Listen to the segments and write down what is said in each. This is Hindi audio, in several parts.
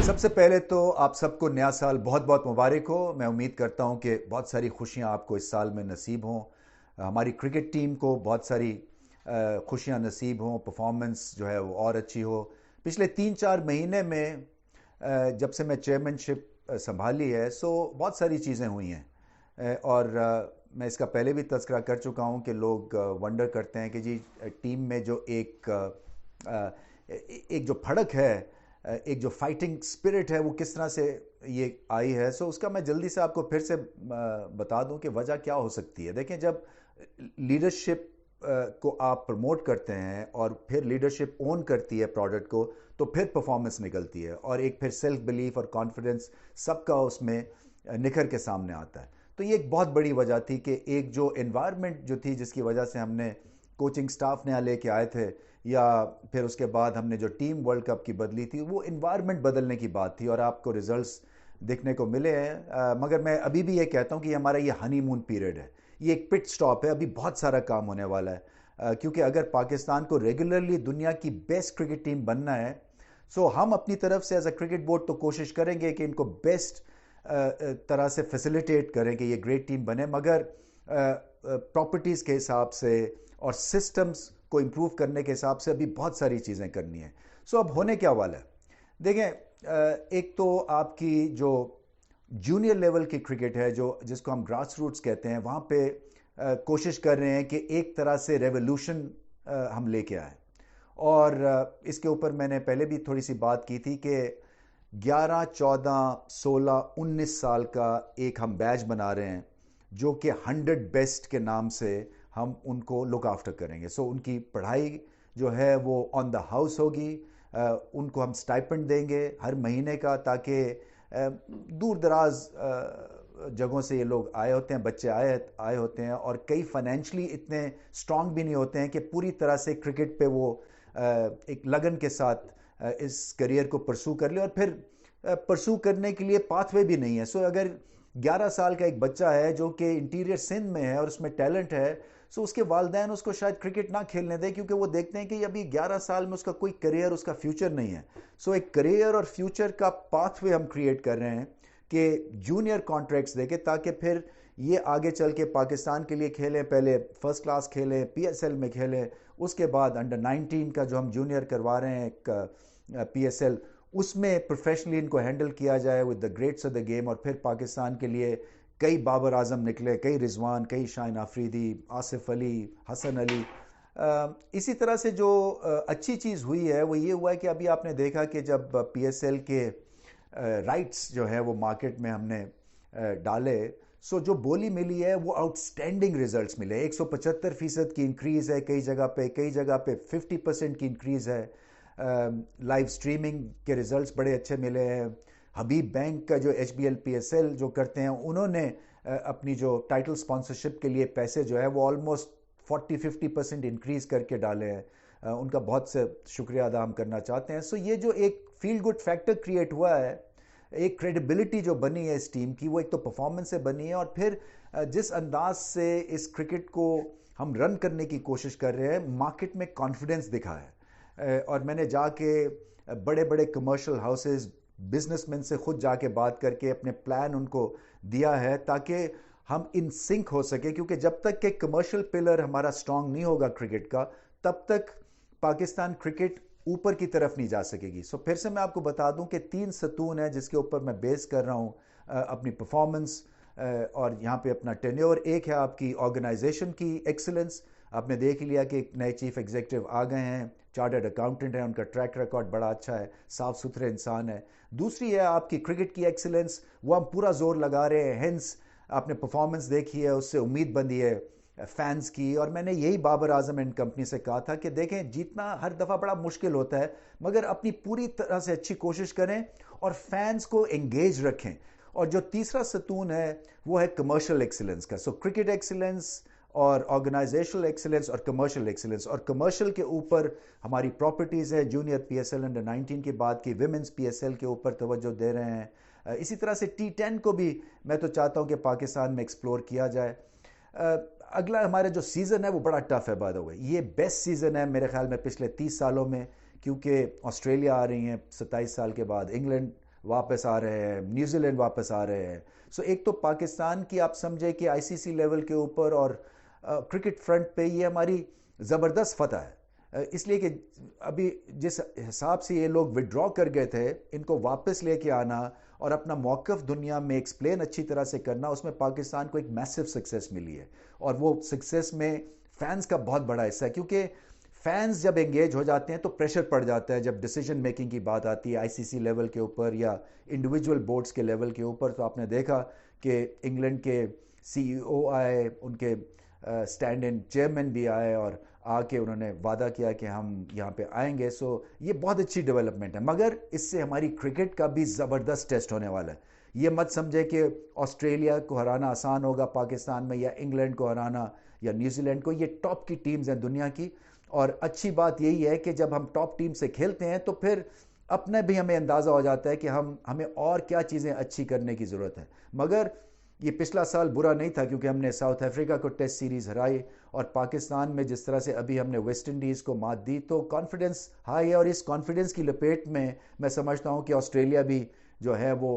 सबसे पहले तो आप सबको नया साल बहुत बहुत मुबारक हो। मैं उम्मीद करता हूं कि बहुत सारी खुशियां आपको इस साल में नसीब हों। हमारी क्रिकेट टीम को बहुत सारी खुशियां नसीब हों, परफॉर्मेंस जो है वो और अच्छी हो। पिछले 3-4 महीने में जब से मैं चेयरमैनशिप संभाली है, सो बहुत सारी चीज़ें हुई हैं। और मैं इसका पहले भी तज़किरा कर चुका हूं कि लोग वंडर करते हैं कि जी टीम में जो एक जो फड़क है, एक जो फाइटिंग स्पिरिट है, वो किस तरह से ये आई है। सो उसका मैं जल्दी से आपको फिर से बता दूं कि वजह क्या हो सकती है। देखें, जब लीडरशिप को आप प्रमोट करते हैं और फिर लीडरशिप ओन करती है प्रोडक्ट को, तो फिर परफॉर्मेंस निकलती है और एक फिर सेल्फ बिलीफ और कॉन्फिडेंस सबका उसमें निखर के सामने आता है। तो ये एक बहुत बड़ी वजह थी कि एक जो एनवायरनमेंट जो थी, जिसकी वजह से हमने कोचिंग स्टाफ नया लेके आए थे, या फिर उसके बाद हमने जो टीम वर्ल्ड कप की बदली थी, वो इन्वायरमेंट बदलने की बात थी और आपको रिजल्ट्स देखने को मिले हैं। मगर मैं अभी भी ये कहता हूँ कि हमारा ये हनीमून पीरियड है, ये एक पिट स्टॉप है, अभी बहुत सारा काम होने वाला है। क्योंकि अगर पाकिस्तान को रेगुलरली दुनिया की बेस्ट क्रिकेट टीम बनना है, सो हम अपनी तरफ से एज अ क्रिकेट बोर्ड तो कोशिश करेंगे कि इनको बेस्ट तरह से फैसिलिटेट करें कि ये ग्रेट टीम बने, मगर प्रॉपर्टीज़ के हिसाब से और सिस्टम्स को इम्प्रूव करने के हिसाब से अभी बहुत सारी चीज़ें करनी है। सो अब होने क्या वाला है, देखें, एक तो आपकी जो जूनियर लेवल की क्रिकेट है, जो जिसको हम ग्रास रूट्स कहते हैं, वहाँ पे कोशिश कर रहे हैं कि एक तरह से रेवोल्यूशन हम लेके आए। और इसके ऊपर मैंने पहले भी थोड़ी सी बात की थी कि 11, 14, 16, 19 साल का एक हम बैच बना रहे हैं, जो कि 100 बेस्ट के नाम से हम उनको लुक आफ्टर करेंगे। सो उनकी पढ़ाई जो है वो ऑन द हाउस होगी। उनको हम स्टाइपेंड देंगे हर महीने का, ताकि दूर दराज जगहों से ये लोग आए होते हैं, बच्चे आए आए होते हैं, और कई फाइनेंशियली इतने स्ट्रांग भी नहीं होते हैं कि पूरी तरह से क्रिकेट पे वो एक लगन के साथ इस करियर को परसू कर ले, और फिर परसू करने के लिए पाथवे भी नहीं है। सो अगर 11 साल का एक बच्चा है जो कि इंटीरियर सिंध में है और उसमें टैलेंट है, सो उसके वालदैन उसको शायद क्रिकेट ना खेलने दें, क्योंकि वो देखते हैं कि अभी 11 साल में उसका कोई करियर, उसका फ्यूचर नहीं है। सो एक करियर और फ्यूचर का पाथवे हम क्रिएट कर रहे हैं कि जूनियर कॉन्ट्रैक्ट्स देके, ताकि फिर ये आगे चल के पाकिस्तान के लिए खेलें, पहले फर्स्ट क्लास खेलें, पीएसएल में खेलें, उसके बाद अंडर 19 का जो हम जूनियर करवा रहे हैं एक पीएसएल, उसमें प्रोफेशनली इनको हैंडल किया जाए with the greats of the game, और फिर पाकिस्तान के लिए कई बाबर आजम निकले, कई रिजवान, कई शाहिन आफरीदी, आसिफ अली, हसन अली। इसी तरह से जो अच्छी चीज़ हुई है वो ये हुआ है कि अभी आपने देखा कि जब पीएसएल के राइट्स जो है वो मार्केट में हमने डाले, सो जो बोली मिली है वो आउटस्टैंडिंग रिजल्ट्स मिले। 175% की इंक्रीज़ है कई जगह पे 50% की इंक्रीज़ है। लाइव स्ट्रीमिंग के रिजल्ट्स बड़े अच्छे मिले हैं। हबीब बैंक का जो HBL PSL जो करते हैं, उन्होंने अपनी जो टाइटल स्पॉन्सरशिप के लिए पैसे जो है वो ऑलमोस्ट 40-50% इंक्रीज करके डाले हैं। उनका बहुत से शुक्रिया अदा हम करना चाहते हैं। सो ये जो एक फील गुड फैक्टर क्रिएट हुआ है, एक क्रेडिबिलिटी जो बनी है इस टीम की, वो एक तो परफॉर्मेंस से बनी है, और फिर जिस अंदाज से इस क्रिकेट को हम रन करने की कोशिश कर रहे हैं, मार्केट में कॉन्फिडेंस दिखा है। और मैंने जाके बड़े बड़े कमर्शियल हाउसेज, बिजनेसमैन से खुद जाके बात करके अपने प्लान उनको दिया है, ताकि हम इन सिंक हो सके। क्योंकि जब तक कि कमर्शियल पिलर हमारा स्ट्रांग नहीं होगा क्रिकेट का, तब तक पाकिस्तान क्रिकेट ऊपर की तरफ नहीं जा सकेगी। सो फिर से मैं आपको बता दूं कि 3 सतून है जिसके ऊपर मैं बेस कर रहा हूं अपनी परफॉर्मेंस और यहाँ पे अपना टेन्योर। एक है आपकी ऑर्गेनाइजेशन की एक्सीलेंस, आपने देख लिया कि एक नए चीफ एग्जीक्यूटिव आ गए हैं, चार्टर्ड अकाउंटेंट है, उनका ट्रैक रिकॉर्ड बड़ा अच्छा है, साफ सुथरे इंसान है। दूसरी है आपकी क्रिकेट की एक्सीलेंस, वो हम पूरा जोर लगा रहे हैं। हेंस आपने परफॉर्मेंस देखी है, उससे उम्मीद बंधी है फैंस की। और मैंने यही बाबर आजम एंड कंपनी से कहा था कि देखें, जीतना हर दफ़ा बड़ा मुश्किल होता है, मगर अपनी पूरी तरह से अच्छी कोशिश करें और फैंस को एंगेज रखें। और जो तीसरा सतून है वो है कमर्शियल एक्सीलेंस का। सो क्रिकेट एक्सीलेंस और ऑर्गेनाइजेशनल एक्सीलेंस और कमर्शियल एक्सीलेंस। और कमर्शियल के ऊपर हमारी प्रॉपर्टीज़ है, जूनियर पीएसएल अंडर 19 की बात की, विमेंस पीएसएल के ऊपर तवज्जो दे रहे हैं। इसी तरह से T10 को भी मैं तो चाहता हूं कि पाकिस्तान में एक्सप्लोर किया जाए। अगला हमारा जो सीज़न है वो बड़ा टफ है, बाय द वे। ये बेस्ट सीज़न है मेरे ख्याल में पिछले 30 सालों में, क्योंकि ऑस्ट्रेलिया आ रही हैं 27 साल के बाद, इंग्लैंड वापस आ रहे हैं, न्यूजीलैंड वापस आ रहे हैं। सो एक तो पाकिस्तान की आप समझे कि आईसीसी लेवल के ऊपर और क्रिकेट फ्रंट पे ये हमारी ज़बरदस्त फतह है। इसलिए कि अभी जिस हिसाब से ये लोग विड्रॉ कर गए थे, इनको वापस लेके आना और अपना मौक़िफ़ दुनिया में एक्सप्लेन अच्छी तरह से करना, उसमें पाकिस्तान को एक मैसिव सक्सेस मिली है। और वो सक्सेस में फैंस का बहुत बड़ा हिस्सा है, क्योंकि फैंस जब एंगेज हो जाते हैं तो प्रेशर पड़ जाता है। जब डिसीजन मेकिंग की बात आती है आईसीसी लेवल के ऊपर या इंडिविजुअल बोर्ड्स के लेवल के ऊपर, तो आपने देखा कि इंग्लैंड के सीईओ आए, उनके स्टैंड इन चेयरमैन भी आए और आके उन्होंने वादा किया कि हम यहाँ पे आएंगे। सो ये बहुत अच्छी डेवलपमेंट है, मगर इससे हमारी क्रिकेट का भी ज़बरदस्त टेस्ट होने वाला है। ये मत समझे कि ऑस्ट्रेलिया को हराना आसान होगा पाकिस्तान में, या इंग्लैंड को हराना, या न्यूजीलैंड को। ये टॉप की टीम्स हैं दुनिया की, और अच्छी बात यही है कि जब हम टॉप टीम से खेलते हैं तो फिर अपने भी हमें अंदाज़ा हो जाता है कि हमें और क्या चीज़ें अच्छी करने की ज़रूरत है। मगर ये पिछला साल बुरा नहीं था, क्योंकि हमने साउथ अफ्रीका को टेस्ट सीरीज़ हराई, और पाकिस्तान में जिस तरह से अभी हमने वेस्ट इंडीज़ को मात दी, तो कॉन्फिडेंस हाई है। और इस कॉन्फिडेंस की लपेट में मैं समझता हूँ कि ऑस्ट्रेलिया भी जो है वो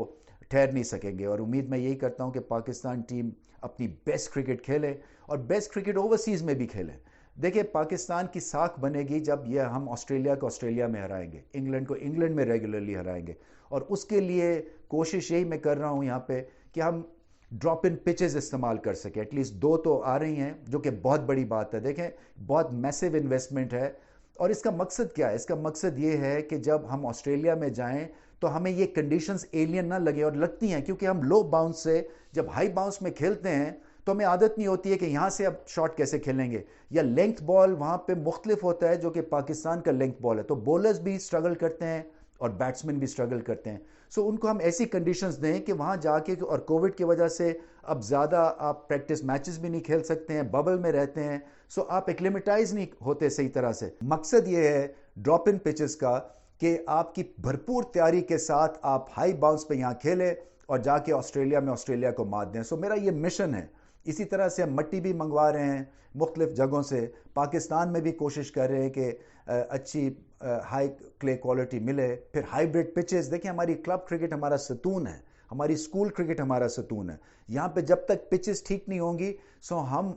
ठहर नहीं सकेंगे, और उम्मीद मैं यही करता हूँ कि पाकिस्तान टीम अपनी बेस्ट क्रिकेट खेले और बेस्ट क्रिकेट ओवरसीज़ में भी खेले। देखिए, पाकिस्तान की साख बनेगी जब ये हम ऑस्ट्रेलिया को ऑस्ट्रेलिया में हराएंगे, इंग्लैंड को इंग्लैंड में रेगुलरली हराएंगे। और उसके लिए कोशिश यही मैं कर रहा हूँ यहाँ पे कि हम ड्रॉप इन पिचेस इस्तेमाल कर सके। एटलीस्ट 2 तो आ रही हैं, जो कि बहुत बड़ी बात है। देखें, बहुत मैसिव इन्वेस्टमेंट है। और इसका मकसद क्या है? इसका मकसद ये है कि जब हम ऑस्ट्रेलिया में जाएं तो हमें ये कंडीशंस एलियन ना लगे, और लगती हैं क्योंकि हम लो बाउंस से जब हाई बाउंस में खेलते हैं तो हमें आदत नहीं होती है कि यहाँ से अब शॉट कैसे खेलेंगे, या लेंथ बॉल वहाँ पे मुख्तलिफ होता है जो कि पाकिस्तान का लेंथ बॉल है। तो बॉलर्स भी स्ट्रगल करते हैं और बैट्समैन भी स्ट्रगल करते हैं। सो उनको हम ऐसी कंडीशंस दें कि वहाँ जाके, और कोविड की वजह से अब ज़्यादा आप प्रैक्टिस मैचेस भी नहीं खेल सकते हैं, बबल में रहते हैं, सो आप एक्लिमेटाइज नहीं होते सही तरह से। मकसद ये है ड्रॉप इन पिचेस का कि आपकी भरपूर तैयारी के साथ आप हाई बाउंस पे यहाँ खेलें और जाके ऑस्ट्रेलिया में ऑस्ट्रेलिया को मात दें। सो मेरा ये मिशन है। इसी तरह से हम मट्टी भी मंगवा रहे हैं मुख्तलिफ जगहों से। पाकिस्तान में भी कोशिश कर रहे हैं कि अच्छी हाई क्ले क्वालिटी मिले। फिर हाइब्रिड पिचेस, देखिए हमारी क्लब क्रिकेट हमारा सतून है, हमारी स्कूल क्रिकेट हमारा सतून है। यहाँ पे जब तक पिचेस ठीक नहीं होंगी, सो हम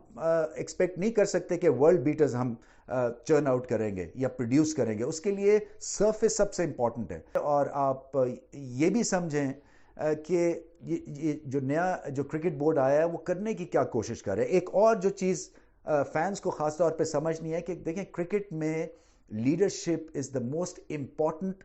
एक्सपेक्ट नहीं कर सकते कि वर्ल्ड बीटर्स हम चर्न आउट करेंगे या प्रोड्यूस करेंगे। उसके लिए सरफेस सबसे इंपॉर्टेंट है। और आप ये भी समझें कि ये जो नया जो क्रिकेट बोर्ड आया है वो करने की क्या कोशिश कर रहे हैं। एक और जो चीज़ फैंस को ख़ास तौर पे समझ नहीं है कि देखें, क्रिकेट में leadership is the most important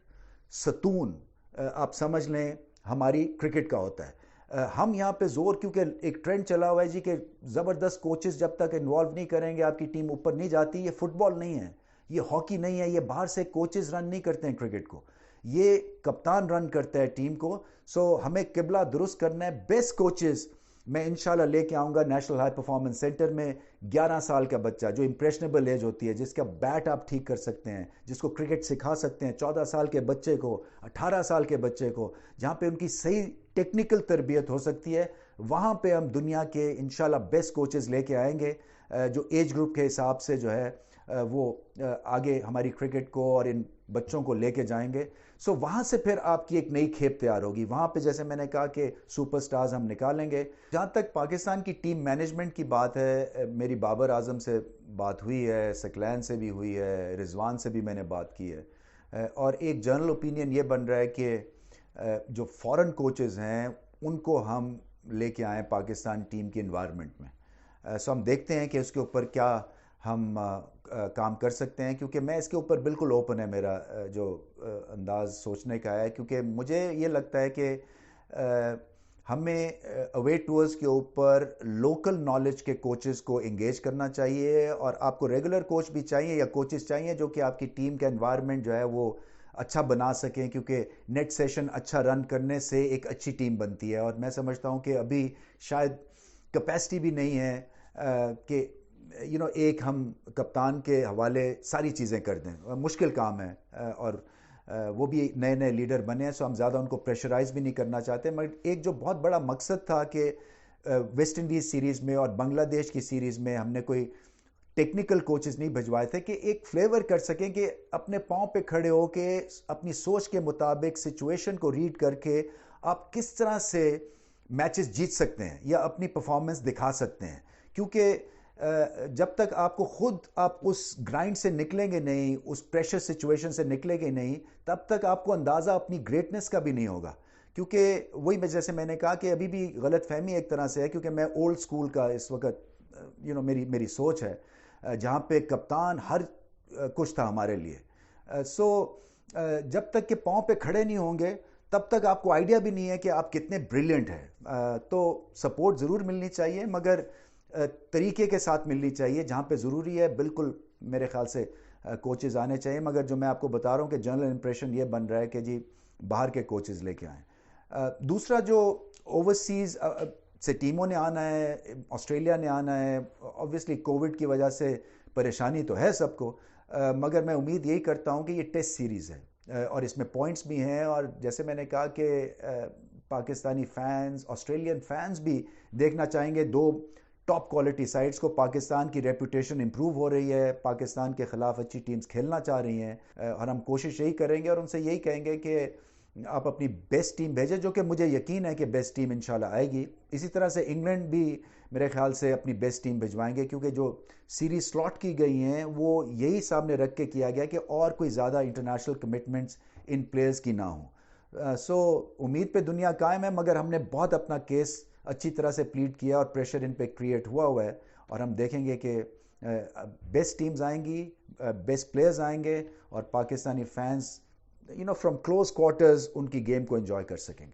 सतून, आप समझ लें, हमारी क्रिकेट का होता है। हम यहाँ पे जोर, क्योंकि एक ट्रेंड चला हुआ है जी कि ज़बरदस्त कोचेस जब तक इन्वॉल्व नहीं करेंगे आपकी टीम ऊपर नहीं जाती। ये फुटबॉल नहीं है, ये हॉकी नहीं है, ये बाहर से कोचेस रन नहीं करते हैं क्रिकेट को, ये कप्तान रन करता है टीम को। सो हमें किबला दुरुस्त करना है। बेस्ट कोचेस मैं इंशाल्लाह लेके आऊँगा नेशनल हाई परफॉर्मेंस सेंटर में। 11 साल का बच्चा जो इंप्रेशनेबल एज होती है, जिसका बैट आप ठीक कर सकते हैं, जिसको क्रिकेट सिखा सकते हैं, 14 साल के बच्चे को, 18 साल के बच्चे को, जहाँ पे उनकी सही टेक्निकल तरबियत हो सकती है, वहाँ पे हम दुनिया के इंशाल्लाह बेस्ट कोचेस लेके आएंगे, जो एज ग्रुप के हिसाब से जो है वो आगे हमारी क्रिकेट को और इन बच्चों को लेके जाएंगे। सो वहाँ से फिर आपकी एक नई खेप तैयार होगी। वहाँ पे जैसे मैंने कहा कि सुपरस्टार्स हम निकालेंगे। जहाँ तक पाकिस्तान की टीम मैनेजमेंट की बात है, मेरी बाबर आजम से बात हुई है, सकलैन से भी हुई है, रिजवान से भी मैंने बात की है, और एक जनरल ओपिनियन ये बन रहा है कि जो फॉरेन कोचेज़ हैं उनको हम लेके आएँ पाकिस्तान टीम की इन्वायरमेंट में। सो हम देखते हैं कि उसके ऊपर क्या हम काम कर सकते हैं, क्योंकि मैं इसके ऊपर बिल्कुल ओपन है मेरा जो अंदाज़ सोचने का है। क्योंकि मुझे ये लगता है कि हमें अवे टूर्स के ऊपर लोकल नॉलेज के कोचेस को इंगेज करना चाहिए, और आपको रेगुलर कोच भी चाहिए या कोचेस चाहिए जो कि आपकी टीम का एनवायरनमेंट जो है वो अच्छा बना सकें, क्योंकि नेट सेशन अच्छा रन करने से एक अच्छी टीम बनती है। और मैं समझता हूँ कि अभी शायद कैपेसिटी भी नहीं है कि एक हम कप्तान के हवाले सारी चीज़ें कर दें। मुश्किल काम है, और वो भी नए नए लीडर बने हैं, सो हम ज़्यादा उनको प्रेशराइज भी नहीं करना चाहते। मगर एक जो बहुत बड़ा मकसद था कि वेस्ट इंडीज़ सीरीज़ में और बांग्लादेश की सीरीज़ में हमने कोई टेक्निकल कोचेस नहीं भिजवाए थे कि एक फ्लेवर कर सकें कि अपने पाँव पे खड़े हो के अपनी सोच के मुताबिक सिचुएशन को रीड करके आप किस तरह से मैचेस जीत सकते हैं या अपनी परफॉर्मेंस दिखा सकते हैं। क्योंकि जब तक आपको खुद आप उस ग्राइंड से निकलेंगे नहीं, उस प्रेशर सिचुएशन से निकलेंगे नहीं, तब तक आपको अंदाज़ा अपनी ग्रेटनेस का भी नहीं होगा। क्योंकि वही जैसे मैंने कहा कि अभी भी गलत फहमी एक तरह से है, क्योंकि मैं ओल्ड स्कूल का इस वक्त मेरी सोच है, जहाँ पे कप्तान हर कुछ था हमारे लिए। जब तक के पाँव पे खड़े नहीं होंगे तब तक आपको आइडिया भी नहीं है कि आप कितने ब्रिलियंट हैं। तो सपोर्ट ज़रूर मिलनी चाहिए, मगर तरीके के साथ मिलनी चाहिए। जहाँ पे ज़रूरी है बिल्कुल मेरे ख्याल से कोचेज़ आने चाहिए, मगर जो मैं आपको बता रहा हूँ कि जनरल इंप्रेशन ये बन रहा है कि जी बाहर के कोचेज़ लेके आएँ। दूसरा जो ओवरसीज़ से टीमों ने आना है, ऑस्ट्रेलिया ने आना है, ऑब्वियसली कोविड की वजह से परेशानी तो है सबको, मगर मैं उम्मीद यही करता हूँ कि ये टेस्ट सीरीज़ है और इसमें पॉइंट्स भी हैं। और जैसे मैंने कहा कि पाकिस्तानी फैंस, ऑस्ट्रेलियन फैंस भी देखना चाहेंगे दो टॉप क्वालिटी साइड्स को। पाकिस्तान की रेपुटेशन इंप्रूव हो रही है, पाकिस्तान के ख़िलाफ़ अच्छी टीम्स खेलना चाह रही हैं और हम कोशिश यही करेंगे और उनसे यही कहेंगे कि आप अपनी बेस्ट टीम भेजें, जो कि मुझे यकीन है कि बेस्ट टीम इंशाल्लाह आएगी। इसी तरह से इंग्लैंड भी मेरे ख्याल से अपनी बेस्ट टीम भिजवाएंगे, क्योंकि जो सीरीज स्लॉट की गई हैं वो यही सामने रख के किया गया कि और कोई ज़्यादा इंटरनेशनल कमिटमेंट्स इन प्लेयर्स की ना हो। सो उम्मीद पे दुनिया कायम है, मगर हमने बहुत अपना केस अच्छी तरह से प्लीड किया और प्रेशर इन पे क्रिएट हुआ है। और हम देखेंगे कि बेस्ट टीम्स आएंगी, बेस्ट प्लेयर्स आएंगे और Pakistani fans from close quarters उनकी गेम को एंजॉय कर सकेंगे।